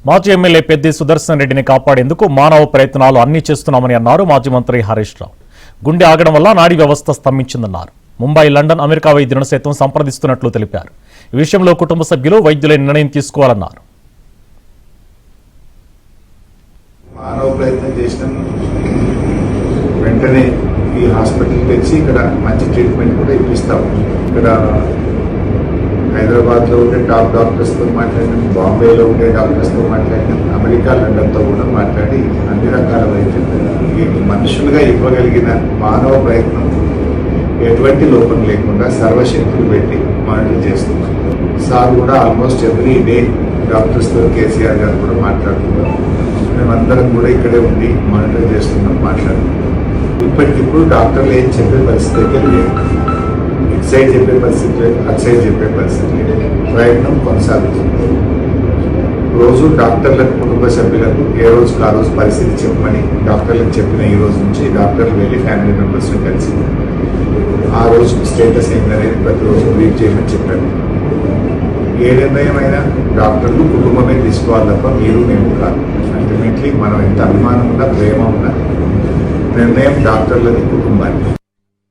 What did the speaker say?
మాజీ ఎమ్మెల్యే పెద్ది సుదర్శన్ రెడ్డిని కాపాడేందుకు మానవ ప్రయత్నాలు అన్ని చేస్తున్నామని అన్నారు మాజీ మంత్రి హరీష్ రావు. గుండె ఆగడం వల్ల నాడీ వ్యవస్థ స్తంభించిందన్నారు. ముంబై, లండన్, అమెరికా వైద్యులను సైతం సంప్రదిస్తున్నట్లు తెలిపారు. ఈ విషయంలో కుటుంబ సభ్యులు వైద్యులే నిర్ణయం తీసుకోవాలన్నారు. మానవ ప్రయత్నం చేసిన వెంటనే ఈ హాస్పిటల్ తెచ్చి ఇక్కడ మంచి ట్రీట్మెంట్ కూడా ఇప్పిస్తాం. ఇక్కడ హైదరాబాద్లో ఉండే టాప్ డాక్టర్స్తో మాట్లాడినాం, బాంబేలో ఉండే డాక్టర్స్తో మాట్లాడినాం, అమెరికా, లండన్తో కూడా మాట్లాడి అన్ని రకాల వైద్యం మనుషులుగా ఇవ్వగలిగిన మానవ ప్రయత్నం ఎటువంటి లోపం లేకుండా సర్వశక్తులు పెట్టి మానిటర్ చేస్తున్నాం. సార్ కూడా ఆల్మోస్ట్ ఎవ్రీ డే డాక్టర్స్తో కేసీఆర్ గారు కూడా మాట్లాడుతున్నారు. మేమందరం కూడా ఇక్కడే ఉండి మానిటర్ చేస్తున్నాం, మాట్లాడుతున్నాం. ఇప్పటికిప్పుడు డాక్టర్లు ఏం చెప్పే పరిస్థితి అయితే లేదు. ఇటు సైడ్ చెప్పే పరిస్థితి లేదు, అటు సైడ్ చెప్పే పరిస్థితి లేదు. ప్రయత్నం కొనసాగుతుంది. రోజు డాక్టర్లకు, కుటుంబ సభ్యులకు ఏ రోజుకు ఆ రోజు పరిస్థితి చెప్పమని డాక్టర్లకు చెప్పిన ఈ రోజు నుంచి డాక్టర్లు వెళ్ళి ఫ్యామిలీ మెంబర్స్ని కలిసి ఆ రోజు స్టేటస్ ఏంటనేది ప్రతిరోజు బ్రీఫ్ చేయమని చెప్పాను. ఏ నిర్ణయమైనా డాక్టర్లు, కుటుంబమే తీసుకోవాలి తప్ప మీరు మేము కాదు. అల్టిమేట్లీ మనం ఎంత అభిమానం ఉన్నా, ప్రేమ ఉన్నా నిర్ణయం డాక్టర్లది, కుటుంబాన్ని.